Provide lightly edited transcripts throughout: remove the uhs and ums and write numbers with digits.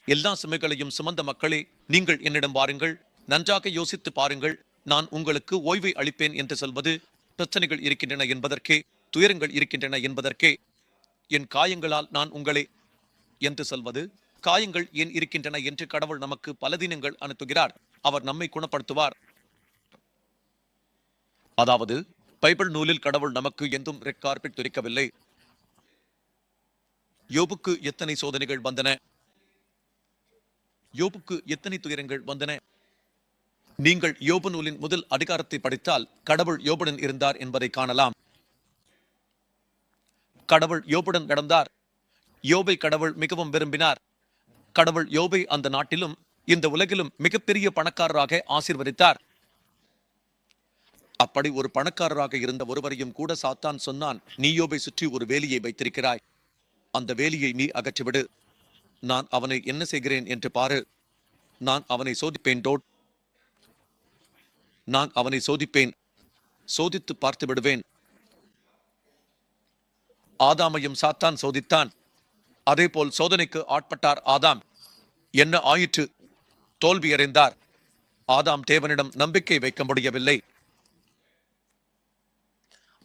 எல்லா சுமைகளையும் சுமந்த மக்களே, நீங்கள் என்னிடம் வாருங்கள், நன்றாக யோசித்து பாருங்கள், நான் உங்களுக்கு ஓய்வை அளிப்பேன் என்று சொல்வது பிரச்சனைகள் இருக்கின்றன என்பதற்கே, துயரங்கள் இருக்கின்றன என்பதற்கே. என் காயங்களால் நான் உங்களை என்று சொல்வது, காயங்கள் ஏன் இருக்கின்றன என்று கடவுள் நமக்கு பல தினங்கள் அனுப்புகிறார். அவர் நம்மை குணப்படுத்துவார். அதாவது பைபிள் நூலில் கடவுள் நமக்கு எந்தும் ரெட் கார்பெட் துரிக்கவில்லை. யோபுக்கு எத்தனை சோதனைகள் வந்தன, யோபுக்கு எத்தனை துயரங்கள் வந்தன. நீங்கள் யோபு நூலின் முதல் அதிகாரத்தை படித்தால் கடவுள் யோபுடன் இருந்தார் என்பதை காணலாம். கடவுள் யோபுடன் நடந்தார். யோபை கடவுள் மிகவும் விரும்பினார். கடவுள் யோபை அந்த நாட்டிலும் இந்த உலகிலும் மிகப்பெரிய பணக்காரராக ஆசீர்வதித்தார். அப்படி ஒரு பணக்காரராக இருந்த ஒருவரையும் கூட சாத்தான் சொன்னான், நீ யோபை சுற்றி ஒரு வேலியை வைத்திருக்கிறாய், அந்த வேலியை நீ அகற்றிவிடு, நான் அவனை என்ன செய்கிறேன் என்று பாரு, நான் அவனை சோதிப்பேன் டோட், நான் அவனை சோதிப்பேன், சோதித்து பார்த்து விடுவேன். ஆதாமையும் சாத்தான் சோதித்தான். அதே போல் சோதனைக்கு ஆட்பட்டார் ஆதாம். என்ன ஆயிற்று? தோல்வியடைந்தார். ஆதாம் தேவனிடம் நம்பிக்கை வைக்க முடியவில்லை.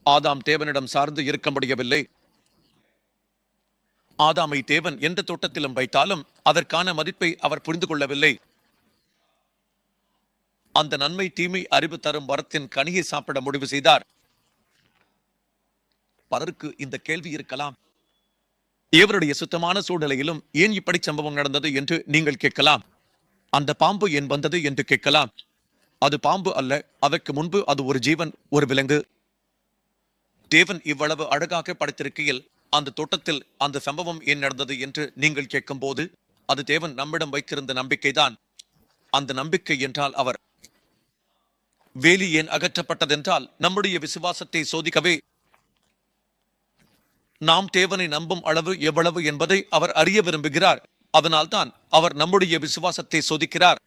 ஆதாம் தேவனிடம் சார்ந்து இருக்க முடியவில்லை. ஆதாமை தேவன் எந்த தோட்டத்திலும் வைத்தாலும் அதற்கான மதிப்பை அவர் புரிந்து கொள்ளவில்லை. அந்த நன்மை தீமை அறிவு தரும் வரத்தின் கனியை சாப்பிட முடிவு செய்தார். பலருக்கு இந்த கேள்வி இருக்கலாம், இவருடைய சுத்தமான சூழ்நிலையிலும் ஏன் இப்படி சம்பவம் நடந்தது என்று நீங்கள் கேட்கலாம். அந்த பாம்பு ஏன் வந்தது என்று கேட்கலாம். அது பாம்பு அல்ல, அதற்கு முன்பு அது ஒரு ஜீவன், ஒரு விலங்கு. தேவன் இவ்வளவு அழகாக படைத்திருக்கையில் அந்த தோட்டத்தில் அந்த சம்பவம் ஏன் நடந்தது என்று நீங்கள் கேட்கும் போது, அது தேவன் நம்மிடம் வைத்திருந்த நம்பிக்கைதான். அந்த நம்பிக்கை என்றால் அவர். வேலி ஏன் அகற்றப்பட்டதென்றால் நம்முடைய விசுவாசத்தை சோதிக்கவே. நாம் தேவனை நம்பும் அளவு எவ்வளவு என்பதை அவர் அறிய விரும்புகிறார். அதனால்தான் அவர் நம்முடைய விசுவாசத்தை சோதிக்கிறார்.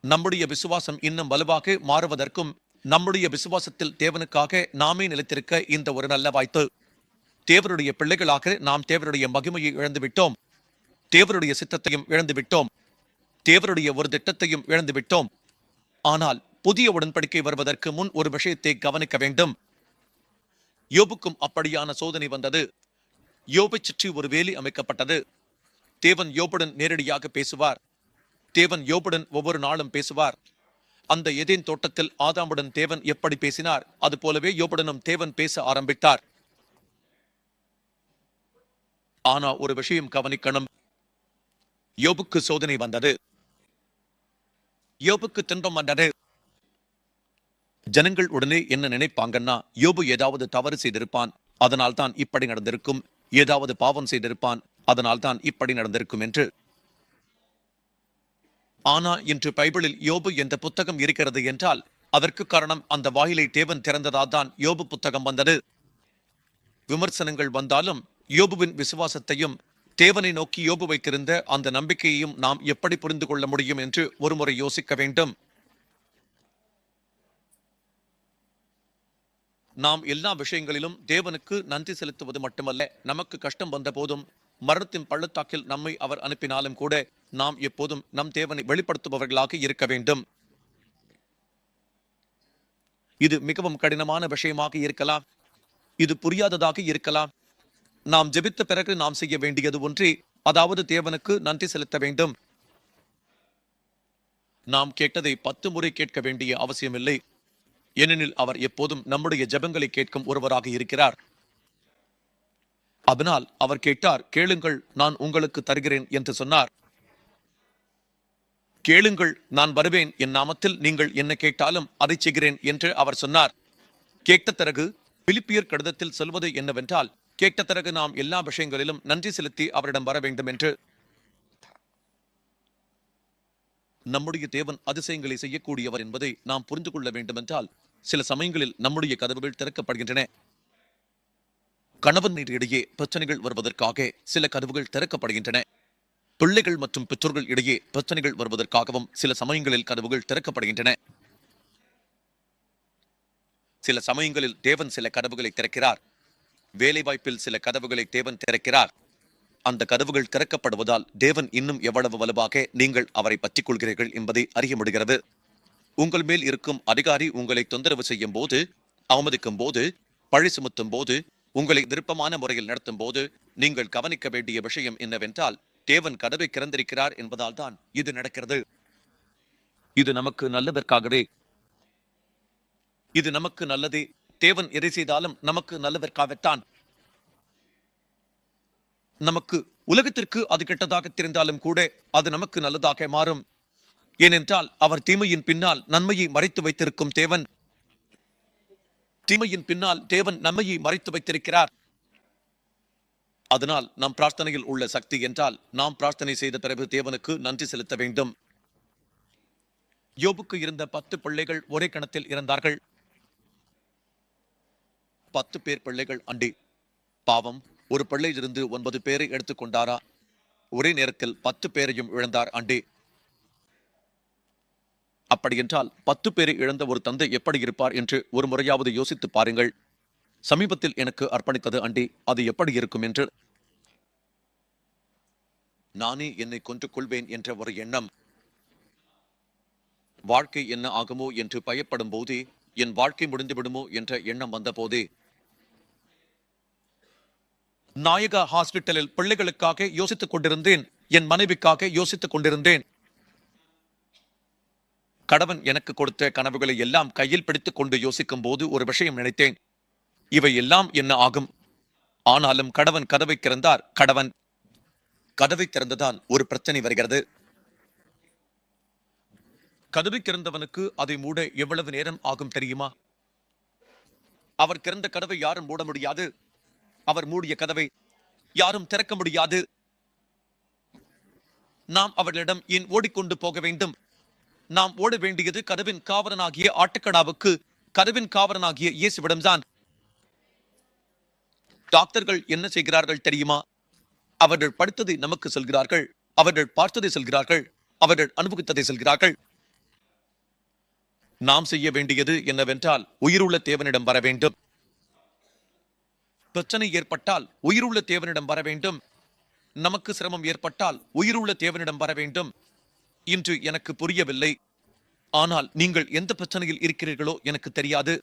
நம்முடைய விசுவாசம் இன்னும் வலுவாக மாறுவதற்கும் நம்முடைய விசுவாசத்தில் தேவனுக்காக நாமே நிலைத்திருக்க இந்த ஒரு நல்ல வாய்ப்பு. தேவனுடைய பிள்ளைகளாக நாம் தேவனுடைய மகிமையை இழந்துவிட்டோம். தேவனுடைய சித்தத்தையும் இழந்துவிட்டோம். தேவனுடைய ஒரு திட்டத்தையும் இழந்துவிட்டோம். ஆனால் புதிய உடன்படிக்கை வருவதற்கு முன் ஒரு விஷயத்தை கவனிக்க வேண்டும். யோபுக்கும் அப்படியான சோதனை வந்தது. யோபை சுற்றி ஒரு வேலி அமைக்கப்பட்டது. தேவன் யோபுடன் நேரடியாக பேசுவார். தேவன் யோபுடன் ஒவ்வொரு நாளும் பேசுவார். அந்த ஏதேன் தோட்டத்தில் ஆதாமுடன் தேவன் எப்படி பேசினார், அது போலவே யோபுடனும் தேவன் பேச ஆரம்பித்தார். ஆனா ஒரு விஷயம் கவனிக்கணும். யோபுக்கு சோதனை வந்தது. யோபுக்கு துன்பம் வந்தது. ஜனங்கள் உடனே என்ன நினைப்பாங்கன்னா, யோபு ஏதாவது தவறு செய்திருப்பான், அதனால் தான் இப்படி நடந்திருக்கும், ஏதாவது பாவம் செய்திருப்பான், அதனால் தான் இப்படி நடந்திருக்கும் என்று. ஆனா இன்று பைபிளில் யோபு என்ற புத்தகம் இருக்கிறது என்றால் அதற்கு காரணம் அந்த வாயிலை தேவன் திறந்ததால் தான் யோபு புத்தகம் வந்தது. விமர்சனங்கள் வந்தாலும் யோபுவின் விசுவாசத்தையும் தேவனை நோக்கி யோபு வைத்திருந்த அந்த நம்பிக்கையையும் நாம் எப்படி புரிந்து கொள்ள முடியும் என்று ஒருமுறை யோசிக்க வேண்டும். நாம் எல்லா விஷயங்களிலும் தேவனுக்கு நன்றி செலுத்துவது மட்டுமல்ல, நமக்கு கஷ்டம் வந்த போதும் மரணத்தின் பள்ளத்தாக்கில் நம்மை அவர் அனுப்பினாலும் கூட நாம் எப்போதும் நம் தேவனை வெளிப்படுத்துபவர்களாக இருக்க வேண்டும். இது மிகவும் கடினமான விஷயமாக இருக்கலாம், இது புரியாததாக இருக்கலாம். நாம் ஜெபித்த பிறகு நாம் செய்ய வேண்டியது ஒன்றே, அதாவது தேவனுக்கு நன்றி செலுத்த வேண்டும். நாம் கேட்டதை 10 முறை கேட்க வேண்டிய அவசியமில்லை. ஏனெனில் அவர் எப்போதும் நம்முடைய ஜெபங்களை கேட்கும் ஒருவராக இருக்கிறார். அதனால் அவர் கேட்டார், கேளுங்கள் நான் உங்களுக்கு தருகிறேன் என்று சொன்னார். கேளுங்கள், நான் வருவேன், என் நாமத்தில் நீங்கள் என்ன கேட்டாலும் அதை செய்கிறேன் என்று அவர் சொன்னார். கேட்ட பிறகு பிலிப்பியர் கடிதத்தில் சொல்வது என்னவென்றால், கேட்ட பிறகு நாம் எல்லா விஷயங்களிலும் நன்றி செலுத்தி அவரிடம் வர வேண்டும் என்று. நம்முடைய தேவன் அதிசயங்களை செய்யக்கூடியவர் என்பதை நாம் புரிந்து கொள்ள வேண்டும் என்றால், சில சமயங்களில் நம்முடைய கதவுகள் திறக்கப்படுகின்றன. கணவன் இடையே பிரச்சனைகள் வருவதற்காக சில கதவுகள் திறக்கப்படுகின்றன. பிள்ளைகள் மற்றும் பெற்றோர்கள் இடையே பிரச்சனைகள் வருவதற்காகவும் சில சமயங்களில் கதவுகள் திறக்கப்படுகின்றன. சில சமயங்களில் தேவன் சில கதவுகளை திறக்கிறார். வேலைவாய்ப்பில் சில கதவுகளை தேவன் திறக்கிறார். அந்த கதவுகள் திறக்கப்படுவதால் தேவன் இன்னும் எவ்வளவு வலுவாக நீங்கள் அவரை பற்றிக் கொள்கிறீர்கள் என்பதை அறிய முடிகிறது. உங்கள் மேல் இருக்கும் அதிகாரி உங்களை தொந்தரவு செய்யும் போது, அவமதிக்கும் போது, பழி சுமத்தும் போது, உங்களை விருப்பமான முறையில் நடத்தும் போது நீங்கள் கவனிக்க வேண்டிய விஷயம் என்னவென்றால், தேவன் கதவை திறந்திருக்கிறார் என்பதால் தான் இது நடக்கிறது. இது நமக்கு நல்லதற்காகவே. இது நமக்கு நல்லதே. தேவன் எதை செய்தாலும் நமக்கு நல்லதற்காகத்தான். நமக்கு உலகத்திற்கு அது கெட்டதாக தெரிந்தாலும் கூட அது நமக்கு நல்லதாக மாறும். ஏனென்றால் அவர் தீமையின் பின்னால் நன்மையை மறைத்து வைத்திருக்கும் தேவன். தீமையின் பின்னால் தேவன் நன்மையை மறைத்து வைத்திருக்கிறார். அதனால் நம் பிரார்த்தனையில் உள்ள சக்தி என்றால் நாம் பிரார்த்தனை செய்த பிறகு தேவனுக்கு நன்றி செலுத்த வேண்டும். யோபுக்கு இருந்த 10 பிள்ளைகள் ஒரே கணத்தில் இறந்தார்கள். 10 பேர் பிள்ளைகள் அண்டி. பாவம், ஒரு பிள்ளையிலிருந்து 9 பேரை எடுத்துக்கொண்டாரா? ஒரே நேரத்தில் 10 பேரையும் இழந்தார் அண்டி. அப்படியென்றால் 10 பேரை இழந்த ஒரு தந்தை எப்படி இருப்பார் என்று ஒரு முறையாவது யோசித்து பாருங்கள். சமீபத்தில் எனக்கு அர்ப்பணித்தது அண்டி, அது எப்படி இருக்கும் என்று. நானே என்னை கொன்று கொள்வேன் என்ற ஒரு எண்ணம். வாழ்க்கை என்ன ஆகுமோ என்று பயப்படும் போதே, என் வாழ்க்கை முடிந்து விடுமோ என்ற எண்ணம் வந்த போதே, நாயகா ஹாஸ்பிட்டலில் பிள்ளைகளுக்காக யோசித்துக் கொண்டிருந்தேன். என் மனைவிக்காக யோசித்துக் கொண்டிருந்தேன். கடவன் எனக்கு கொடுத்த கனவுகளை எல்லாம் கையில் பிடித்துக் கொண்டு யோசிக்கும் போது ஒரு விஷயம் நினைத்தேன். இவை எல்லாம் என்ன ஆகும்? ஆனாலும் கடவன் கதவை திறந்தார். கடவன் கதவை திறந்ததால் ஒரு பிரச்சனை வருகிறது. கதவை திறந்தவனுக்கு அதை மூட எவ்வளவு நேரம் ஆகும் தெரியுமா? அவர் திறந்த கதவை யாரும் மூட முடியாது. அவர் மூடிய கதவை யாரும் திறக்க முடியாது. நாம் அவர்களிடம் ஏன் ஓடிக்கொண்டு போக வேண்டும்? நாம் ஓட வேண்டியது கதவின் காவலனாகிய ஆட்டுக்கடாவுக்கு, கதவின் காவலனாகிய இயேசுவிடம்தான். டாக்டர்கள் என்ன செய்கிறார்கள் தெரியுமா? அவர்கள் படித்ததை நமக்கு சொல்கிறார்கள். அவர்கள் பார்த்ததை சொல்கிறார்கள். அவர்கள் அனுபவித்ததை சொல்கிறார்கள். நாம் செய்ய வேண்டியது என்னவென்றால் உயிருள்ள தேவனிடம் வர வேண்டும். பிரச்சனை ஏற்பட்டால் உயிருள்ள தேவனிடம் வர வேண்டும். நமக்கு சிரமம் ஏற்பட்டால் உயிருள்ள தேவனிடம் வர வேண்டும். இன்று எனக்கு புரியவில்லை. ஆனால் நீங்கள் எந்த பிரச்சனையில் இருக்கிறீர்களோ எனக்கு தெரியாது.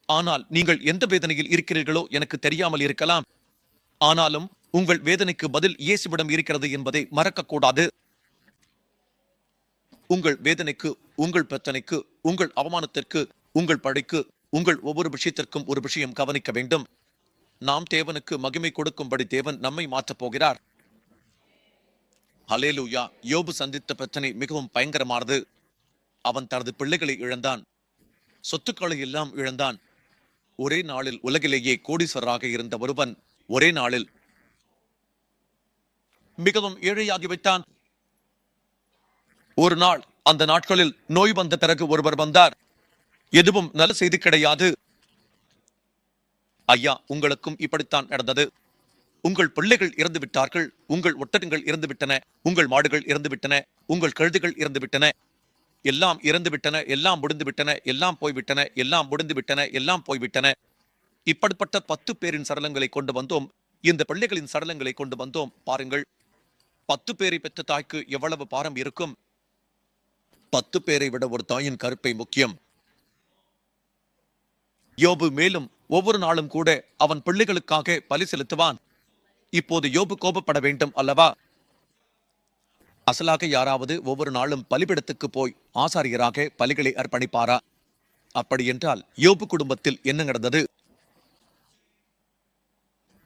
ஆனால் நீங்கள் எந்த வேதனையில் இருக்கிறீர்களோ எனக்கு தெரியாமல் இருக்கலாம். ஆனாலும் உங்கள் வேதனைக்கு பதில் இயேசுவிடம் இருக்கிறது என்பதை மறக்கக்கூடாது. உங்கள் வேதனைக்கு, உங்கள் பிரச்சனைக்கு, உங்கள் அவமானத்திற்கு, உங்கள் படைக்கு, உங்கள் ஒவ்வொரு விஷயத்திற்கும் ஒரு விஷயம் கவனிக்க வேண்டும். நாம் தேவனுக்கு மகிமை கொடுக்கும்படி தேவன் நம்மை மாற்றப் போகிறார். ஹல்லேலூயா. யோபு சந்தித்த பிரச்சனை மிகவும் பயங்கரமானது. அவன் தனது பிள்ளைகளை இழந்தான். சொத்துக்களை எல்லாம் இழந்தான். ஒரே நாளில் உலகிலேயே கோடீஸ்வரராக இருந்த ஒருவன் ஒரே நாளில் மிகவும் ஏழையாகிவிட்டான். ஒரு நாள், அந்த நாட்களில் நோய் வந்த பிறகு ஒருவர் வந்தார். எதுவும் நல்ல செய்தி கிடையாது. ஐயா, உங்களுக்கும் இப்படித்தான் நடந்தது. உங்கள் பிள்ளைகள் இறந்து விட்டார்கள். உங்கள் ஒட்டகங்கள் இறந்து விட்டன. உங்கள் மாடுகள் இறந்து விட்டன. உங்கள் கழுதைகள் இறந்து விட்டன. எல்லாம் இறந்து விட்டன. எல்லாம் முடிந்து விட்டன. எல்லாம் போய்விட்டன. எல்லாம் முடிந்து விட்டன. எல்லாம் போய்விட்டன. இப்படிப்பட்ட 10 பேரின் சடலங்களை கொண்டு வந்தோம். இந்த பிள்ளைகளின் சடலங்களை கொண்டு வந்தோம். பாருங்கள், 10 பேரை பெற்ற தாய்க்கு எவ்வளவு பாரம் இருக்கும். 10 பேரை விட ஒரு தாயின் கருப்பை முக்கியம். யோபு மேலும் ஒவ்வொரு நாளும் கூட அவன் பிள்ளைகளுக்காக பலி செலுத்துவான். இப்போது யோபு கோபப்பட வேண்டும் அல்லவா? அசலாக யாராவது ஒவ்வொரு நாளும் பலிபிடத்துக்கு போய் ஆசாரியராக பலிகளை அர்ப்பணிப்பாரா? அப்படி என்றால் யோபு குடும்பத்தில் என்ன நடந்தது?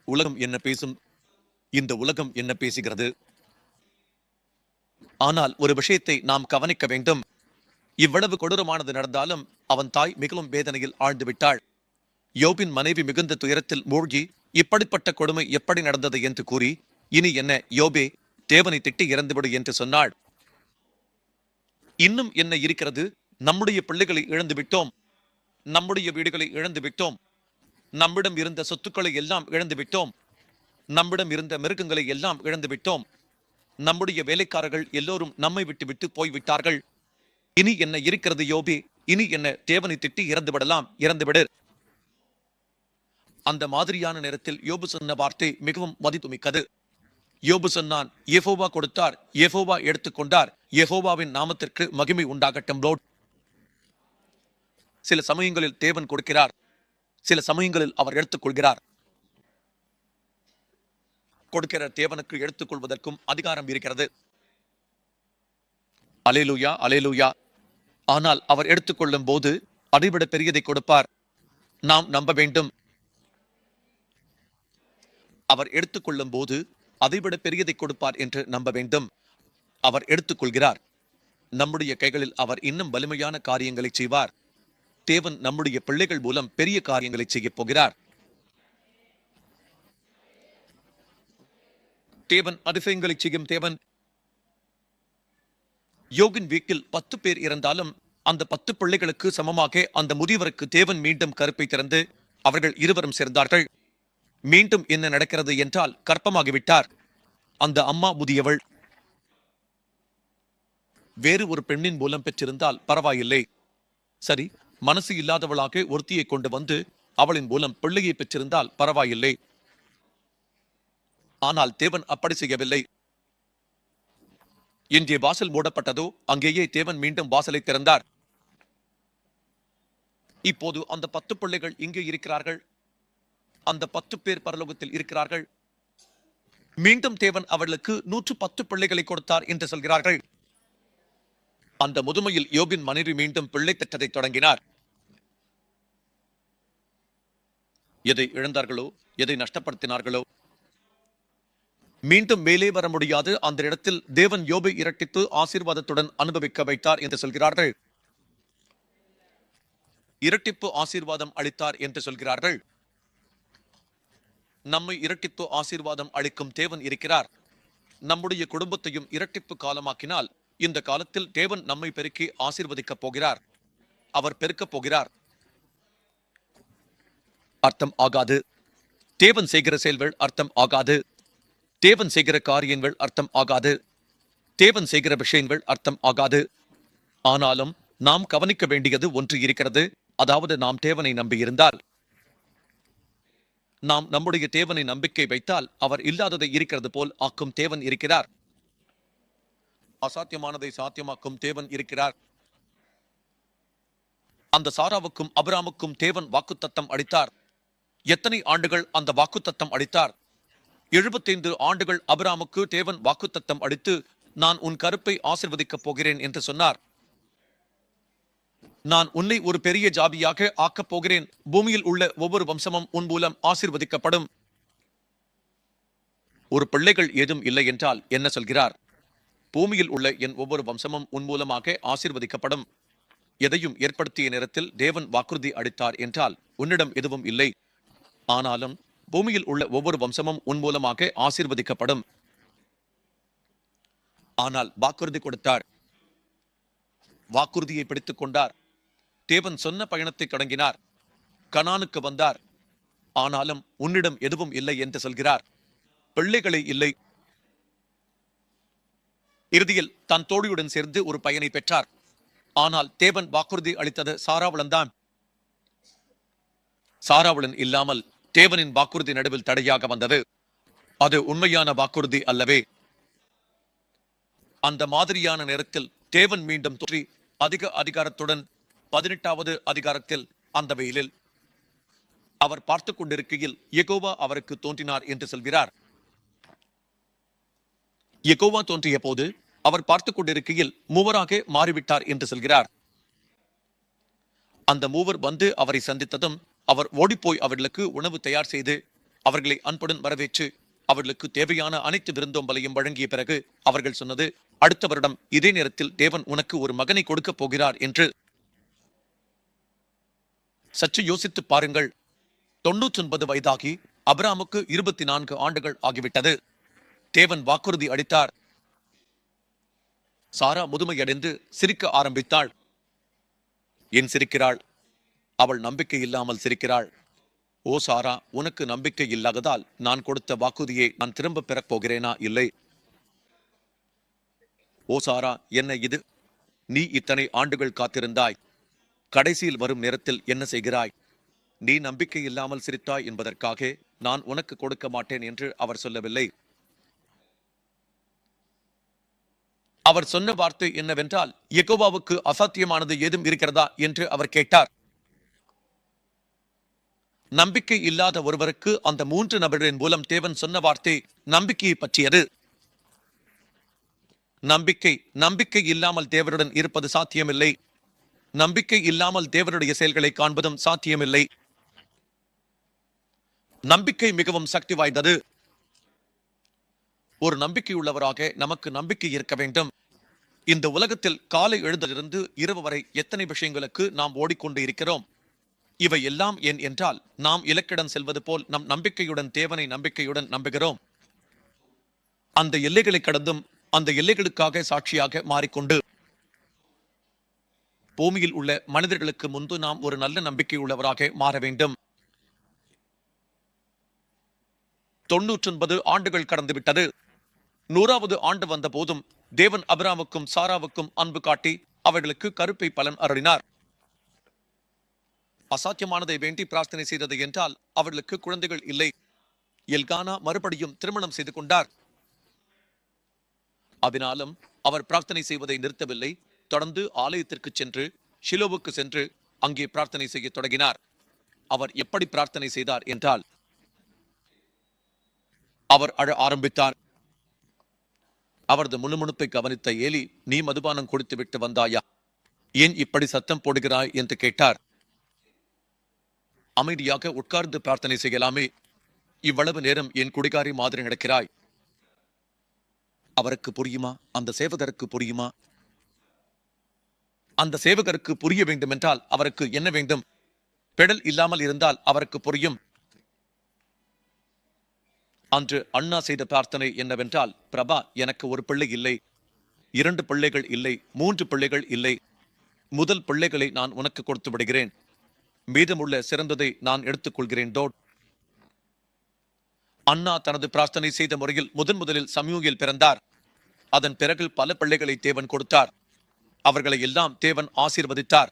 உலகம் என்ன பேசும்? இந்த உலகம் என்ன பேசுகிறது? ஆனால் ஒரு விஷயத்தை நாம் கவனிக்க வேண்டும். இவ்வளவு கொடூரமானது நடந்தாலும் அவன் தாய் மிகவும் வேதனையில் ஆழ்ந்து விட்டாள். யோபின் மனைவி மிகுந்த துயரத்தில் மூழ்கி இப்படிப்பட்ட கொடுமை எப்படி நடந்தது என்று கூறி, இனி என்ன யோபே, தேவனை திட்டி இறந்துவிடு என்று சொன்னாள். இன்னும் என்ன இருக்கிறது? நம்முடைய பிள்ளைகளை இழந்து விட்டோம். நம்முடைய வீடுகளை இழந்து விட்டோம். நம்மிடம் இருந்த சொத்துக்களை எல்லாம் இழந்து விட்டோம். நம்மிடம் இருந்த மிருகங்களை எல்லாம் இழந்து விட்டோம். நம்முடைய வேலைக்காரர்கள் எல்லோரும் நம்மை விட்டு விட்டு போய்விட்டார்கள். இனி என்ன இருக்கிறது யோபே? இனி என்ன தேவனை திட்டி இறந்து விடலாம், இறந்துவிடு. அந்த மாதிரியான நேரத்தில் யோபு சொன்ன வார்த்தை மிகவும் மதிப்புமிக்கது. யோபு சொன்னான், யெகோவா கொடுத்தார், யெகோவா எடுத்துக்கொண்டார், யெகோவாவின் நாமத்திற்கு மகிமை உண்டாகட்டும் லோட். சில சமயங்களில் தேவன் கொடுக்கிறார், சில சமயங்களில் அவர் எடுத்துக்கொள்கிறார். கொடுக்கிற தேவனுக்கு எடுத்துக்கொள்வதற்கும் அதிகாரம் இருக்கிறது. அல்லேலூயா, அல்லேலூயா. ஆனால் அவர் எடுத்துக்கொள்ளும் போது அதைவிட பெரியதை கொடுப்பார். நாம் நம்ப வேண்டும். அவர் எடுத்துக்கொள்ளும் போது அதைவிட பெரியதை கொடுப்பார் என்று நம்ப வேண்டும். அவர் எடுத்துக்கொள்கிறார். நம்முடைய கைகளில் அவர் இன்னும் வலிமையான காரியங்களை செய்வார். தேவன் நம்முடைய பிள்ளைகள் மூலம் பெரிய காரியங்களை செய்ய போகிறார். தேவன் அதிசயங்களை செய்யும் தேவன். யோகின் வீட்டில் 10 பேர் இருந்தாலும் அந்த 10 பிள்ளைகளுக்கு சமமாக அந்த முதியவருக்கு தேவன் மீண்டும் கருப்பை திறந்து அவர்கள் இருவரும் சேர்ந்தார்கள். மீண்டும் என்ன நடக்கிறது என்றால் கர்ப்பமாகிவிட்டார். அந்த அம்மா முதியவள் வேறு ஒரு பெண்ணின் மூலம் பெற்றிருந்தால் பரவாயில்லை. சரி, மனசு இல்லாதவளாக ஒருத்தியை கொண்டு வந்து அவளின் மூலம் பிள்ளையை பெற்றிருந்தால் பரவாயில்லை. ஆனால் தேவன் அப்படி செய்யவில்லை. இங்கே வாசல் மூடப்பட்டதோ அங்கேயே தேவன் மீண்டும் வாசலை திறந்தார். இப்போது அந்த 10 பிள்ளைகள் இங்கே இருக்கிறார்கள். அந்த 10 பேர் பரலோகத்தில் இருக்கிறார்கள். மீண்டும் தேவன் அவர்களுக்கு 110 பிள்ளைகளை கொடுத்தார் என்று சொல்கிறார்கள். அந்த முதுமையில் யோபின் மனைவி மீண்டும் பிள்ளை பெற்றதை தொடங்கினார். எதை இழந்தார்களோ, எதை நஷ்டப்படுத்தினார்களோ, மீண்டும் மேலே வர முடியாது அந்த இடத்தில் தேவன் யோபை இரட்டித்து ஆசீர்வாதத்துடன் அனுபவிக்க வைத்தார் என்று சொல்கிறார்கள். இரட்டிப்பு ஆசீர்வாதம் அளித்தார் என்று சொல்கிறார்கள். நம்மை இரட்டிப்பு ஆசீர்வாதம் அளிக்கும் தேவன் இருக்கிறார். நம்முடைய குடும்பத்தையும் இரட்டிப்பு காலமாக்கினால் இந்த காலத்தில் தேவன் நம்மை பெருக்கி ஆசீர்வதிக்கப் போகிறார். அவர் பெருக்கப் போகிறார். அர்த்தம் ஆகாது. தேவன் செய்கிற செயல்கள் அர்த்தம் ஆகாது. தேவன் செய்கிற காரியங்கள் அர்த்தம் ஆகாது. தேவன் செய்கிற விஷயங்கள் அர்த்தம் ஆகாது. ஆனாலும் நாம் கவனிக்க வேண்டியது ஒன்று இருக்கிறது. அதாவது நாம் தேவனை நம்பியிருந்தால், நாம் நம்முடைய தேவனை நம்பிக்கை வைத்தால் அவர் இல்லாததை இருக்கிறது போல் ஆக்கும் தேவன் இருக்கிறார். அசாத்தியமானதை சாத்தியமாக்கும் தேவன் இருக்கிறார். அந்த சாராவுக்கும் அபிராமுக்கும் தேவன் வாக்குத்தத்தம் அளித்தார். எத்தனை ஆண்டுகள் அந்த வாக்குத்தத்தம் அளித்தார்? 75 ஆண்டுகள் அபிராமுக்கு தேவன் வாக்குத்தத்தம் அளித்து, நான் உன் கருப்பை ஆசீர்வதிக்கப் போகிறேன் என்று சொன்னார். நான் உன்னை ஒரு பெரிய ஜாதியாக ஆக்கப் போகிறேன். பூமியில் உள்ள ஒவ்வொரு வம்சமும் உன் மூலம் ஆசீர்வதிக்கப்படும். ஒரு பிள்ளைகள் ஏதும் இல்லை என்றால் என்ன சொல்கிறார்? பூமியில் உள்ள என் ஒவ்வொரு வம்சமும் உன் மூலமாக ஆசீர்வதிக்கப்படும். எதையும் ஏற்படுத்திய நேரத்தில் தேவன் வாக்குறுதி அளித்தார் என்றால் உன்னிடம் எதுவும் இல்லை. ஆனாலும் பூமியில் உள்ள ஒவ்வொரு வம்சமும் உன் மூலமாக ஆசீர்வதிக்கப்படும். ஆனால் வாக்குறுதி கொடுத்தார். வாக்குறுதியை பிடித்துக் கொண்டார். தேவன் சொன்ன பயணத்தை தொடங்கினார். கனானுக்கு வந்தார். ஆனாலும் உன்னிடம் எதுவும் இல்லை என்று சொல்கிறார். பிள்ளைகளே இல்லை. இறுதியில் தன் தோழியுடன் சேர்ந்து ஒரு பையனை பெற்றார். ஆனால் தேவன் வாக்குறுதி அளித்தது சாராவுடன் தான். சாராவுடன் இல்லாமல் தேவனின் வாக்குறுதி நடுவில் தடையாக வந்தது. அது உண்மையான வாக்குறுதி அல்லவே. அந்த மாதிரியான நேரத்தில் தேவன் மீண்டும் தோன்றி அதிக அதிகாரத்துடன் 18வது அதிகாரத்தில் அந்த வெயிலில் அவர் பார்த்துக் கொண்டிருக்கையில் யெகோவா அவருக்கு தோன்றினார் என்று சொல்கிறார். யெகோவா தோன்றிய போது அவர் பார்த்துக் கொண்டிருக்கையில் மூவராக மாறிவிட்டார் என்று சொல்கிறார். அந்த மூவர் வந்து அவரை சந்தித்ததும் அவர் ஓடிப்போய் அவர்களுக்கு உணவு தயார் செய்து அவர்களை அன்புடன் வரவேற்று அவர்களுக்கு தேவையான அனைத்து விருந்தோம்பலையும் வழங்கிய பிறகு அவர்கள் சொன்னது, அடுத்த வருடம் இதே நேரத்தில் தேவன் உனக்கு ஒரு மகனை கொடுக்க போகிறார் என்று. சற்று யோசித்து பாருங்கள். 99 வயதாகி அபிராமுக்கு 24 ஆண்டுகள் ஆகிவிட்டது. தேவன் வாக்குறுதி அளித்தார். சாரா முதுமையடைந்து சிரிக்க ஆரம்பித்தாள். ஏன் சிரிக்கிறாள்? அவள் நம்பிக்கை இல்லாமல் சிரிக்கிறாள். ஓ சாரா, உனக்கு நம்பிக்கை இல்லாததால் நான் கொடுத்த வாக்குறுதியை நான் திரும்ப பெறப் போகிறேனா? இல்லை. ஓ சாரா, என்ன இது? நீ இத்தனை ஆண்டுகள் காத்திருந்தாய். கடைசியில் வரும் நேரத்தில் என்ன செய்கிறாய்? நீ நம்பிக்கை இல்லாமல் சிரித்தாய் என்பதற்காக நான் உனக்கு கொடுக்க மாட்டேன் என்று அவர் சொல்லவில்லை. அவர் சொன்ன வார்த்தை என்னவென்றால், யெகோவாவுக்கு அசாத்தியமானது ஏதும் இருக்கிறதா என்று அவர் கேட்டார். நம்பிக்கை இல்லாத ஒருவருக்கு அந்த 3 நபர்களின் மூலம் தேவன் சொன்ன வார்த்தை நம்பிக்கையை பற்றியது. நம்பிக்கை இல்லாமல் தேவனுடன் இருப்பது சாத்தியமில்லை. நம்பிக்கை இல்லாமல் தேவனுடைய செயல்களை காண்பதும் சாத்தியமில்லை. நம்பிக்கை மிகவும் சக்தி வாய்ந்தது. ஒரு நம்பிக்கை உள்ளவராக நமக்கு நம்பிக்கை இருக்க வேண்டும். இந்த உலகத்தில் காலை எழுந்ததிலிருந்து இரவு வரை எத்தனை விஷயங்களுக்கு நாம் ஓடிக்கொண்டு இருக்கிறோம். இவை எல்லாம் ஏன் என்றால், நாம் இலக்கிடம் செல்வது போல் நம் நம்பிக்கையுடன் தேவனை நம்பிக்கையுடன் நம்புகிறோம். அந்த எல்லைகளை கடந்தும் அந்த எல்லைகளுக்காக சாட்சியாக மாறிக்கொண்டு பூமியில் உள்ள மனிதர்களுக்கு முன்பு நாம் ஒரு நல்ல நம்பிக்கை உள்ளவராக மாற வேண்டும். 99 ஆண்டுகள் கடந்து விட்டது. 100வது ஆண்டு வந்த போதும் தேவன் அபிராமுக்கும் சாராவுக்கும் அன்பு காட்டி அவர்களுக்கு கருப்பை பலன் அருளினார். அசாத்தியமானதை வேண்டி பிரார்த்தனை செய்தது என்றால் அவர்களுக்கு குழந்தைகள் இல்லை. எல்கானா மறுபடியும் திருமணம் செய்து கொண்டார். அதனாலும் அவர் பிரார்த்தனை செய்வதை நிறுத்தவில்லை. தொடர்ந்து ஆலயத்திற்கு சென்று ஷிலோவுக்கு சென்று அங்கே பிரார்த்தனை செய்ய தொடங்கினார். அவர் எப்படி பிரார்த்தனை செய்தார் என்றால், அவர் அழ ஆரம்பித்தார். அவரது முணுமுணுப்பை கவனித்த ஏலி, நீ மதுபானம் குடித்து விட்டு வந்தாயா? ஏன் இப்படி சத்தம் போடுகிறாய் என்று கேட்டார். அமைதியாக உட்கார்ந்து பிரார்த்தனை செய்யலாமே, இவ்வளவு நேரம் என் குடிகாரி மாதிரி நடக்கிறாய். அவருக்கு புரியுமா? அந்த சேவகருக்கு புரியுமா? அந்த சேவகருக்கு புரிய வேண்டும் என்றால் அவருக்கு என்ன வேண்டும்? பெடல் இல்லாமல் இருந்தால் அவருக்கு புரியும். அன்று அண்ணா செய்த பிரார்த்தனை என்னவென்றால், பிரபா, எனக்கு ஒரு பிள்ளை இல்லை, 2 பிள்ளைகள் இல்லை, 3 பிள்ளைகள் இல்லை. முதல் பிள்ளைகளை நான் உனக்கு கொடுத்து விடுகிறேன். மீதமுள்ள சிறந்ததை நான் எடுத்துக்கொள்கிறேன். அண்ணா தனது பிரார்த்தனை செய்த முறையில் முதலில் சம்யூயேல் பிறந்தார். அதன் பிறகு பல பிள்ளைகளை தேவன் கொடுத்தார். அவர்களை எல்லாம் தேவன் ஆசீர்வதித்தார்.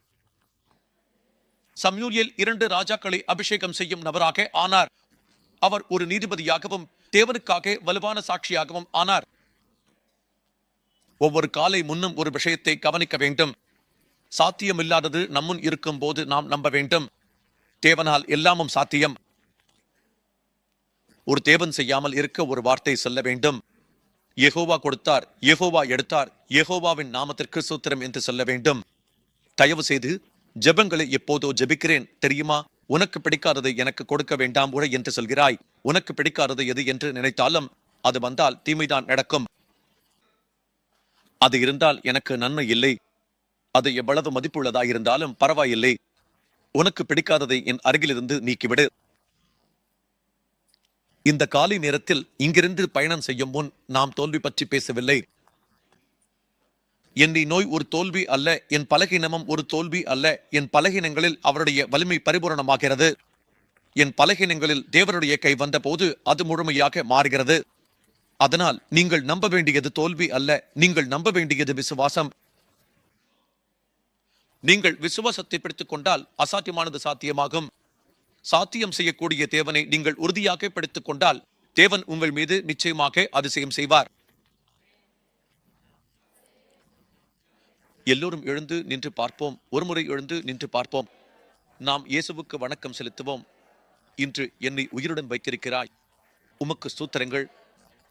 சம்யூயேல் 2 ராஜாக்களை அபிஷேகம் செய்யும் நபராக ஆனார். அவர் ஒரு நீதிபதியாகவும் தேவனுக்காக வலுவான சாட்சியாகவும் ஆனார். ஒவ்வொரு காலை முன்னும் ஒரு விஷயத்தை கவனிக்க வேண்டும். சாத்தியமில்லாதது நம்முன் இருக்கும் போது நாம் நம்ப வேண்டும். தேவனால் எல்லாமும் சாத்தியம். ஒரு தேவன் செய்யாமல் இருக்க ஒரு வார்த்தை சொல்ல வேண்டும். யெகோவா கொடுத்தார், யெகோவா எடுத்தார், யெகோவாவின் நாமத்திற்கு சூத்திரம் என்று சொல்ல வேண்டும். தயவு செய்து ஜெபங்களை எப்போதோ ஜெபிக்கிறேன் தெரியுமா, உனக்கு பிடிக்காததை எனக்கு கொடுக்க வேண்டாம் உரை என்று சொல்கிறாய். உனக்கு பிடிக்காதது எது என்று நினைத்தாலும் அது வந்தால் தீமைதான் நடக்கும். அது இருந்தால் எனக்கு நன்மை இல்லை. அது எவ்வளவு மதிப்புள்ளதாயிருந்தாலும் பரவாயில்லை. உனக்கு பிடிக்காததை என் அருகிலிருந்து நீக்கிவிடு. இந்த காலை நேரத்தில் இங்கிருந்து பயணம் செய்யும் முன் நாம் தோல்வி பற்றி பேசவில்லை. என்னை நோய் ஒரு தோல்வி அல்ல, என் பலகீனமும் ஒரு தோல்வி அல்ல. என் பலகீனங்களில் அவருடைய வலிமை பரிபூரணமாகிறது. என் பலகீனங்களில் தேவனுடைய கை வந்த போது அது முழுமையாக மாறுகிறது. அதனால் நீங்கள் நம்ப வேண்டியது தோல்வி அல்ல, நீங்கள் நம்ப வேண்டியது விசுவாசம். நீங்கள் விசுவாசத்தை பிடித்துக் கொண்டால் அசாத்தியமானது சாத்தியமாகும். சாத்தியம் செய்யக்கூடிய தேவனை நீங்கள் உறுதியாக பிடித்துக் கொண்டால் தேவன் உங்கள் மீது நிச்சயமாக அதிசயம் செய்வார். எல்லோரும் எழுந்து நின்று பார்ப்போம். ஒருமுறை எழுந்து நின்று பார்ப்போம். நாம் இயேசுவுக்கு வணக்கம் செலுத்துவோம். இன்று என்னை உயிருடன் வைத்திருக்கிறாய், உமக்கு ஸ்தோத்திரங்கள்.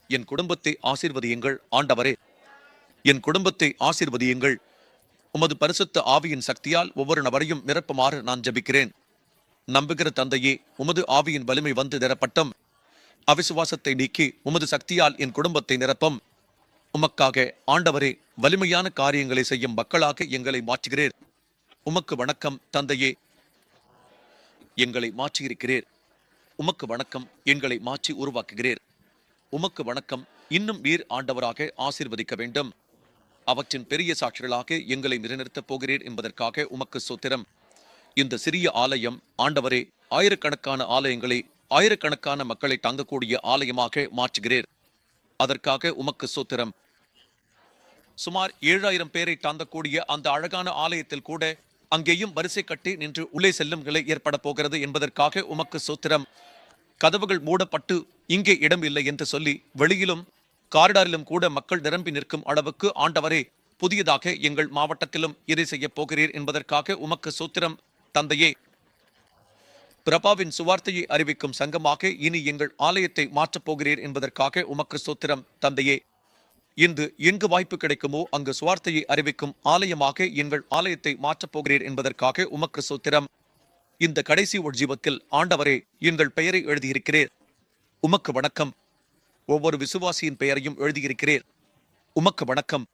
என் குடும்பத்தை ஆசீர்வதியுங்கள் ஆண்டவரே, என் குடும்பத்தை ஆசீர்வதியுங்கள். உமது பரிசுத்த ஆவியின் சக்தியால் ஒவ்வொரு நபரையும் நிரப்புமாறு நான் ஜெபிக்கிறேன். நம்புகிற தந்தையே, உமது ஆவியின் வலிமை வந்து நிரப்பட்டும். அவிசுவாசத்தை நீக்கி உமது சக்தியால் என் குடும்பத்தை நிரப்பும். உமக்காக ஆண்டவரே வலிமையான காரியங்களை செய்யும் மக்களாக எங்களை மாற்றுகிறீர். உமக்கு வணக்கம் தந்தையே, எங்களை மாற்றியிருக்கிறீர். உமக்கு வணக்கம், எங்களை மாற்றி உருவாக்குகிறீர். உமக்கு வணக்கம். இன்னும் நீர் ஆண்டவராக ஆசீர்வதிக்க வேண்டும். அவற்றின் பெரிய சாட்சிகளாக எங்களை நிலைநிறுத்தப் போகிறீர் என்பதற்காக உமக்கு ஸ்தோத்திரம். இந்த சிறிய ஆலயம் ஆண்டவரே ஆயிரக்கணக்கான ஆலயங்களை, ஆயிரக்கணக்கான மக்களை தாங்கக்கூடிய ஆலயமாக மாற்றுகிறீர். அதற்காக உமக்கு ஸ்தோத்திரம். சுமார் 7000 பேரை தாங்கக்கூடிய அந்த அழகான ஆலயத்தில் கூட அங்கேயும் வரிசை கட்டி நின்று உள்ளே செல்லும் நிலை ஏற்பட போகிறது என்பதற்காக உமக்கு ஸ்தோத்திரம். கதவுகள் மூடப்பட்டு இங்கே இடம் இல்லை என்று சொல்லி வெளியிலும் காரிடாரிலும் கூட மக்கள் நிரம்பி நிற்கும் அளவுக்கு ஆண்டவரே புதியதாக எங்கள் மாவட்டத்திலும் இதை செய்ய போகிறீர் என்பதற்காக உமக்கு சூத்திரம் தந்தையே. பிரபாவின் சுவார்த்தையை அறிவிக்கும் சங்கமாக இனி எங்கள் ஆலயத்தை மாற்றப் போகிறீர் என்பதற்காக உமக்கு சூத்திரம் தந்தையே. இன்று எங்கு வாய்ப்பு கிடைக்குமோ அங்கு சுவார்த்தையை அறிவிக்கும் ஆலயமாக எங்கள் ஆலயத்தை மாற்றப் போகிறீர் என்பதற்காக உமக்கு சூத்திரம். இந்த கடைசி ஒரு ஜீவத்தில் ஆண்டவரே எங்கள் பெயரை எழுதியிருக்கிறீர், உமக்கு வணக்கம். ஒவ்வொரு விசுவாசியின் பெயரையும் எழுதியிருக்கிறீர், உமக்கு வணக்கம்.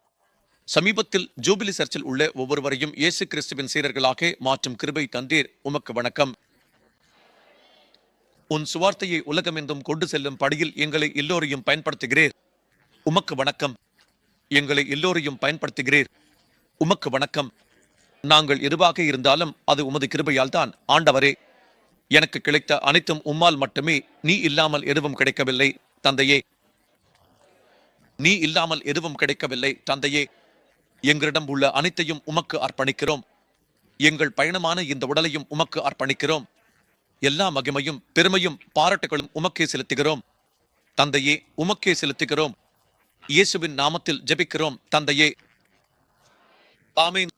சமீபத்தில் ஜூபிலி சர்ச்சில் உள்ள ஒவ்வொருவரையும் இயேசு கிறிஸ்துவின் சீடர்களாக மாற்றும் கிருபை தந்தீர், உமக்கு வணக்கம். உன் சுவார்த்தையை உலகமெங்கும் கொண்டு செல்லும் படியில் எங்களை எல்லோரையும் பயன்படுத்துகிறீர், உமக்கு வணக்கம். எங்களை எல்லோரையும் பயன்படுத்துகிறீர், உமக்கு வணக்கம். நாங்கள் எதுவாக இருந்தாலும் அது உமது கிருபையால் தான் ஆண்டவரே. எனக்கு கிடைத்த அனைத்தும் உம்மால் மட்டுமே. நீ இல்லாமல் எதுவும் கிடைக்கவில்லை தந்தையே. நீ இல்லாமல் எதுவும் கிடைக்கவில்லை தந்தையே. எங்களிடம் உள்ள அனைத்தையும் உமக்கு அர்ப்பணிக்கிறோம். எங்கள் பயணமான இந்த உடலையும் உமக்கு அர்ப்பணிக்கிறோம். எல்லா மகிமையும் பெருமையும் பாராட்டுகளும் உமக்கே செலுத்துகிறோம் தந்தையே, உமக்கே செலுத்துகிறோம். இயேசுவின் நாமத்தில் ஜெபிக்கிறோம் தந்தையே, ஆமென்.